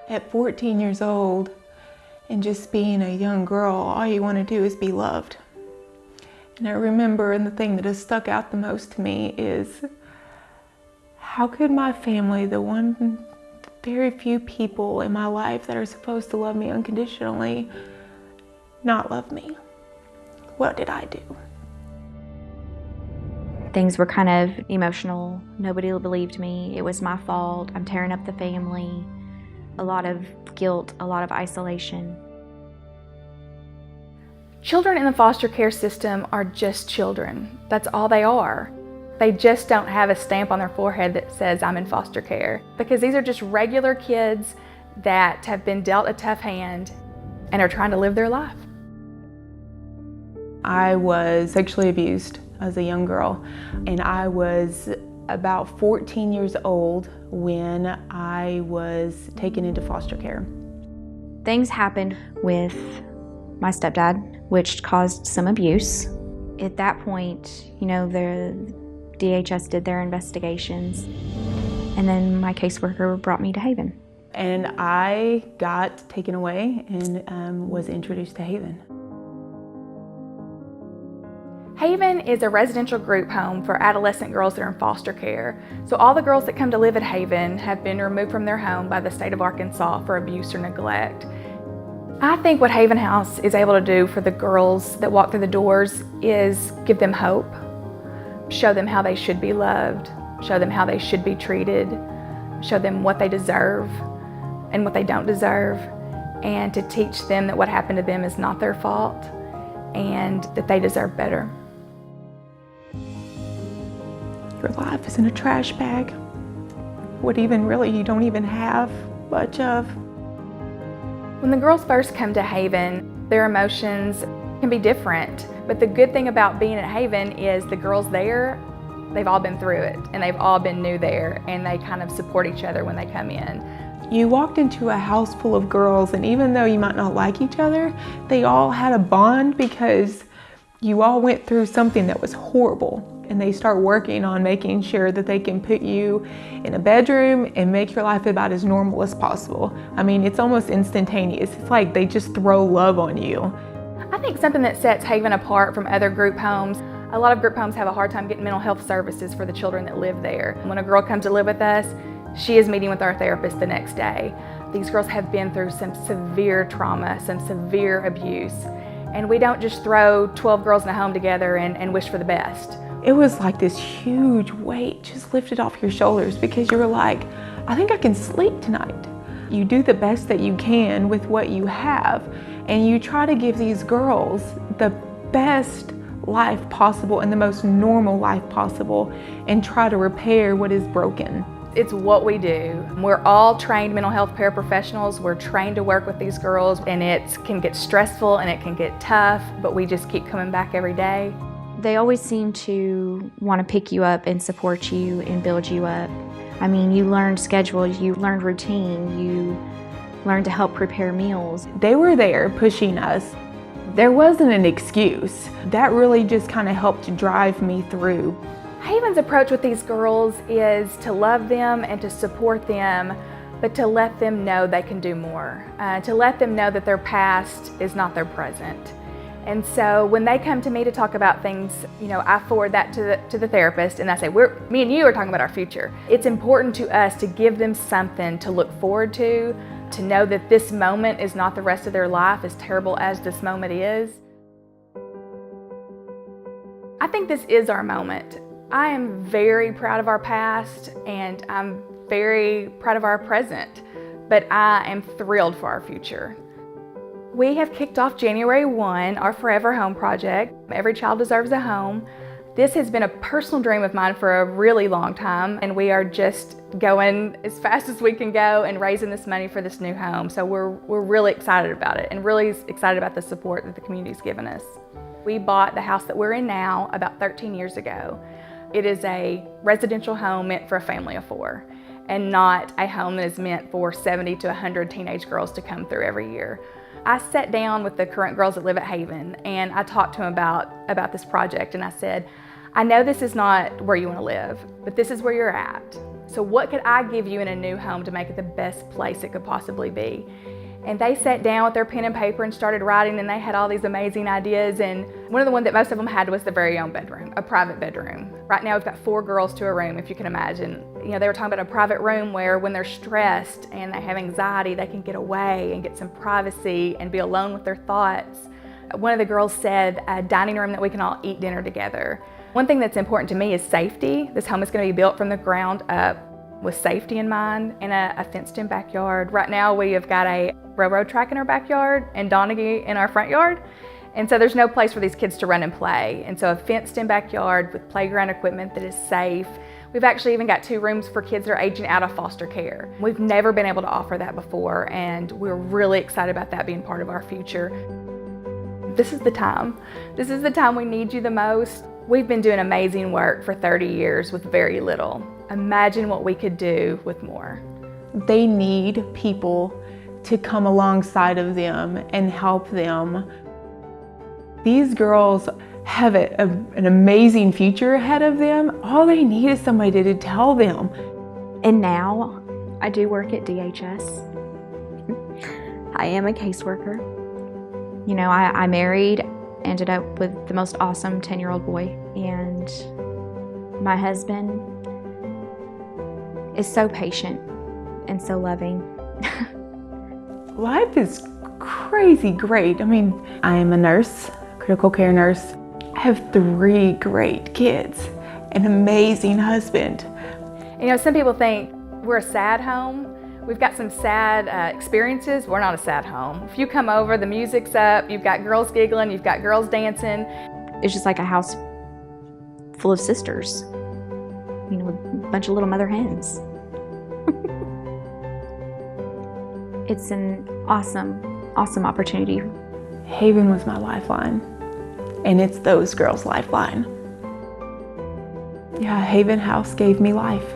At 14 years old and just being a young girl, all you want to do is be loved. And I remember, and the thing that has stuck out the most to me is, how could my family, the very few people in my life that are supposed to love me unconditionally, not love me? What did I do? Things were kind of emotional. Nobody believed me. It was my fault. I'm tearing up the family. A lot of guilt, a lot of isolation. Children in the foster care system are just children. That's all they are. They just don't have a stamp on their forehead that says, I'm in foster care. Because these are just regular kids that have been dealt a tough hand and are trying to live their life. I was sexually abused as a young girl, and I was about 14 years old when I was taken into foster care. Things happened with my stepdad, which caused some abuse. At that point, the DHS did their investigations, and then my caseworker brought me to Haven. And I got taken away and was introduced to Haven. Haven is a residential group home for adolescent girls that are in foster care. So all the girls that come to live at Haven have been removed from their home by the state of Arkansas for abuse or neglect. I think what Haven House is able to do for the girls that walk through the doors is give them hope, show them how they should be loved, show them how they should be treated, show them what they deserve and what they don't deserve, and to teach them that what happened to them is not their fault and that they deserve better. Your life is in a trash bag. What even really you don't even have much of. When the girls first come to Haven, their emotions can be different. But the good thing about being at Haven is the girls there, they've all been through it and they've all been new there, and they kind of support each other when they come in. You walked into a house full of girls, and even though you might not like each other, they all had a bond because you all went through something that was horrible. And they start working on making sure that they can put you in a bedroom and make your life about as normal as possible. I mean, it's almost instantaneous. It's like they just throw love on you. I think something that sets Haven apart from other group homes, a lot of group homes have a hard time getting mental health services for the children that live there. When a girl comes to live with us, she is meeting with our therapist the next day. These girls have been through some severe trauma, some severe abuse. And we don't just throw 12 girls in a home together and wish for the best. It was like this huge weight just lifted off your shoulders because you were like, I think I can sleep tonight. You do the best that you can with what you have, and you try to give these girls the best life possible and the most normal life possible and try to repair what is broken. It's what we do. We're all trained mental health paraprofessionals. We're trained to work with these girls, and it can get stressful and it can get tough, but we just keep coming back every day. They always seem to want to pick you up and support you and build you up. I mean, you learned schedules, you learned routine, you learned to help prepare meals. They were there pushing us. There wasn't an excuse. That really just kind of helped drive me through. Haven's approach with these girls is to love them and to support them, but to let them know they can do more. To let them know that their past is not their present. And so when they come to me to talk about things, I forward that to the therapist, and I say, me and you are talking about our future. It's important to us to give them something to look forward to know that this moment is not the rest of their life, as terrible as this moment is. I think this is our moment. I am very proud of our past, and I'm very proud of our present, but I am thrilled for our future. We have kicked off January 1, our Forever Home project. Every child deserves a home. This has been a personal dream of mine for a really long time, and we are just going as fast as we can go and raising this money for this new home. So we're really excited about it and really excited about the support that the community's given us. We bought the house that we're in now about 13 years ago. It is a residential home meant for a family of 4, and not a home that is meant for 70 to 100 teenage girls to come through every year. I sat down with the current girls that live at Haven, and I talked to them about this project, and I said, I know this is not where you want to live, but this is where you're at. So what could I give you in a new home to make it the best place it could possibly be? And they sat down with their pen and paper and started writing, and they had all these amazing ideas. And one of the ones that most of them had was their very own bedroom, a private bedroom. Right now we've got 4 girls to a room, if you can imagine. You know, they were talking about a private room where when they're stressed and they have anxiety, they can get away and get some privacy and be alone with their thoughts. One of the girls said a dining room that we can all eat dinner together. One thing that's important to me is safety. This home is going to be built from the ground up with safety in mind, and a fenced-in backyard. Right now we have got a railroad track in our backyard and Donaghy in our front yard, and so there's no place for these kids to run and play. And so a fenced-in backyard with playground equipment that is safe. We've actually even got 2 rooms for kids that are aging out of foster care. We've never been able to offer that before, and we're really excited about that being part of our future. This is the time. This is the time we need you the most. We've been doing amazing work for 30 years with very little. Imagine what we could do with more. They need people to come alongside of them and help them. These girls have an amazing future ahead of them. All they need is somebody to tell them. And now I do work at DHS. I am a caseworker. You know, I married, ended up with the most awesome 10-year-old boy, and my husband is so patient and so loving. Life is crazy great. I mean, I am a nurse, critical care nurse. I have 3 great kids, an amazing husband. You know, some people think we're a sad home. We've got some sad experiences. We're not a sad home. If you come over, the music's up, you've got girls giggling, you've got girls dancing. It's just like a house full of sisters, you know, a bunch of little mother hens. It's an awesome, awesome opportunity. Haven was my lifeline, and it's those girls' lifeline. Yeah, Haven House gave me life.